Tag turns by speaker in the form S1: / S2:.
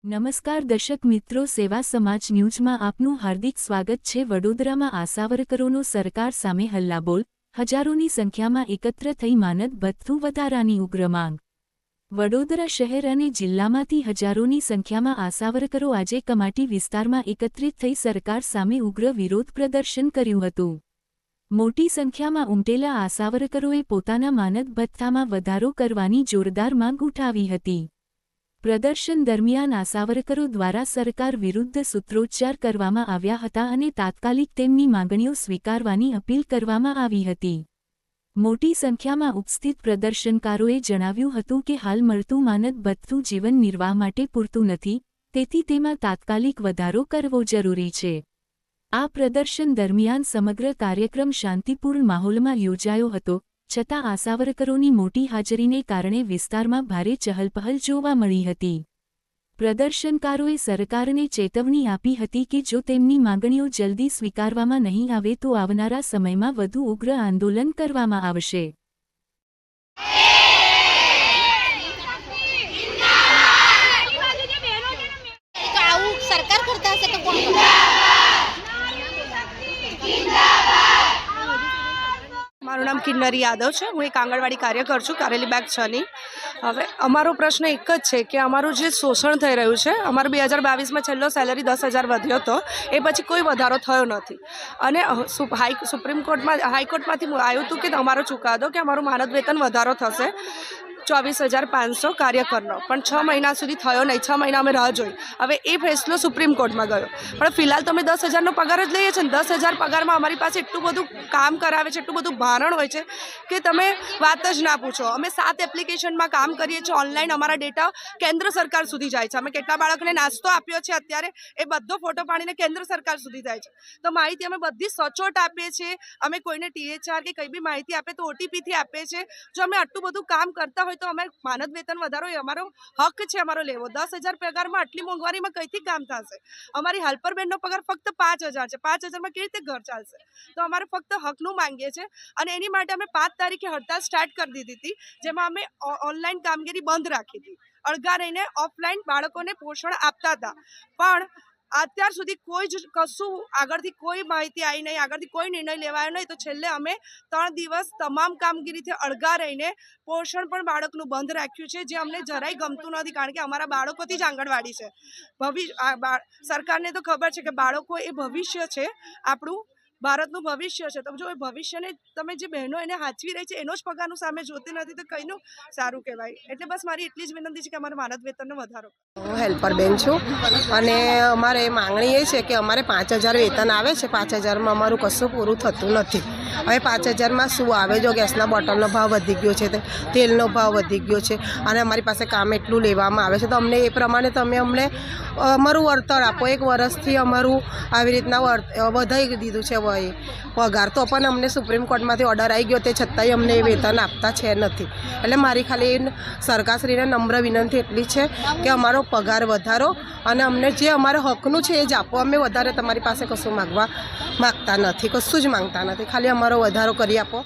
S1: નમસ્કાર દર્શક મિત્રો, સેવા સમાજ ન્યૂઝમાં આપનું હાર્દિક સ્વાગત છે। વડોદરામાં આશાવર્કરોનો સરકાર સામે હલ્લાબોલ, હજારોની સંખ્યામાં એકત્ર થઈ માનદ ભથ્થું વધારાની ઉગ્ર માંગ। વડોદરા શહેર અને જિલ્લામાંથી હજારોની સંખ્યામાં આશાવર્કરો આજે કમાટી વિસ્તારમાં એકત્રિત થઈ સરકાર સામે ઉગ્ર વિરોધ પ્રદર્શન કર્યું હતું। મોટી સંખ્યામાં ઉમટેલા આશાવર્કરોએ પોતાના માનદ ભથ્થામાં વધારો કરવાની જોરદાર માંગ ઉઠાવી હતી। પ્રદર્શન દરમિયાન આશાવર્કરો દ્વારા સરકાર વિરુદ્ધ સૂત્રોચ્ચાર કરવામાં આવ્યા હતા અને તાત્કાલિક તેમની માંગણીઓ સ્વીકારવાની અપીલ કરવામાં આવી હતી। મોટી સંખ્યામાં ઉપસ્થિત પ્રદર્શનકારોએ જણાવ્યું હતું કે હાલ મળતું માનદ ભથ્થું જીવન નિર્વાહ માટે પૂરતું નથી, તેથી તેમાં તાત્કાલિક વધારો કરવો જરૂરી છે। આ પ્રદર્શન દરમિયાન સમગ્ર કાર્યક્રમ શાંતિપૂર્ણ માહોલમાં યોજાયો હતો, છતાં આશાવર્કરોની મોટી હાજરીને કારણે વિસ્તારમાં ભારે ચહલપહલ જોવા મળી હતી। પ્રદર્શનકારોએ સરકારને ચેતવણી આપી હતી કે જો તેમની માંગણીઓ જલ્દી સ્વીકારવામાં નહીં આવે તો આવનારા સમયમાં વધુ ઉગ્ર આંદોલન કરવામાં આવશે।
S2: મારું નામ કિન્નરી યાદવ છે। હું એક આંગણવાડી કાર્યકર છું, કારેલી બાગ 6 ની। હવે અમારો પ્રશ્ન એક જ છે કે અમારું જે શોષણ થઈ રહ્યું છે, અમારું 2022માં છેલ્લો સેલરી 10,000 વધ્યો હતો, એ પછી કોઈ વધારો થયો નથી। અને સુપ્રીમ કોર્ટમાં હાઈકોર્ટમાંથી આવ્યું હતું કે અમારો ચુકાદો કે અમારું માનદ વેતન વધારો થશે 24,500 કાર્યકરનો, પણ 6 મહિના સુધી થયો નહીં। 6 મહિના અમે રાહ જોઈ। હવે એ ફેસલો સુપ્રીમ કોર્ટમાં ગયો, પણ ફિલહાલ તો અમે 10,000નો પગાર જ લઈએ છીએ ને। 10,000 પગારમાં અમારી પાસે એટલું બધું કામ કરાવે છે, એટલું બધું ભારણ હોય છે કે તમે વાત જ ના પૂછો। અમે 7 એપ્લિકેશનમાં કામ કરીએ છીએ ઓનલાઈન। અમારા ડેટા કેન્દ્ર સરકાર સુધી જાય છે। અમે કેટલા બાળકોને નાસ્તો આપ્યો છે અત્યારે, એ બધો ફોટો પાડીને કેન્દ્ર સરકાર સુધી જાય છે। તો માહિતી અમે બધી સચોટ આપીએ છીએ। અમે કોઈને THR કે કંઈ બી માહિતી આપે તો OTPથી આપીએ છીએ। જો અમે આટલું બધું કામ કરતા હોય તો અમે માનદ વેતન વધારો એ અમારો હક છે અમારો લેવો। 10,000 પગારમાં આટલી મોંઘવારીમાં કઈથી કામ થશે? અમારી હેલ્પર બેનનો પગાર ફક્ત 5,000 છે। 5,000માં કેવી રીતે ઘર ચાલશે? તો અમારે ફક્ત હકનું માંગીએ છીએ અને એની માટે અમે 5 તારીખે હડતાલ સ્ટાર્ટ કરી દીધી હતી, જેમાં અમે ઓનલાઈન કામગીરી બંધ રાખી હતી। અળગા રહીને ઓફલાઈન બાળકોને પોષણ આપતા હતા, પણ અત્યાર સુધી કોઈ જ કશું આગળથી કોઈ માહિતી આવી નહીં, આગળથી કોઈ નિર્ણય લેવાયો નહીં। તો છેલ્લે અમે 3 દિવસ તમામ કામગીરીથી અળગા રહીને પોષણ પણ બાળકનું બંધ રાખ્યું છે, જે અમને જરાય ગમતું નથી, કારણ કે અમારા બાળકોથી જ આંગણવાડી છે। સરકારને તો ખબર છે કે બાળકો એ ભવિષ્ય છે, આપણું ભારતનું ભવિષ્ય છે। તો જો એ ભવિષ્યને તમે જે બહેનો એને હાચવી રહી છે એનો જ પગારનું સામે જોતી નથી તો કઈનું સારું કહેવાય। એટલે બસ મારી એટલી જ વિનંતી છે કે અમારા માનદ વેતનનો વધારો।
S3: હું હેલ્પર બેન છું અને અમારે માંગણી એ છે કે અમારે 5,000 વેતન આવે છે। 5,000માં અમારું કશું પૂરું થતું નથી। હવે 5,000માં શું આવે? જો ગેસના બોટલનો ભાવ વધી ગયો છે, તેલનો ભાવ વધી ગયો છે અને અમારી પાસે કામ એટલું લેવામાં આવે છે, તો અમને એ પ્રમાણે તમે અમને અમારું વળતર આપો। 1 વર્ષથી અમારું આવી રીતના વધારી દીધું છે પગાર, તો પણ અમને સુપ્રીમ કોર્ટમાંથી ઓર્ડર આવી ગયો, તે છતાંય અમને એ વેતન આપતા છે નથી। એટલે મારી ખાલી સરકારશ્રીને નમ્ર વિનંતી એટલી છે કે અમારો પગાર વધારો અને અમને જે અમારા હકનું છે એ જ આપો। અમે વધારે તમારી પાસે કશું માગતા નથી, કશું જ માંગતા નથી, ખાલી અમારો વધારો કરી આપો।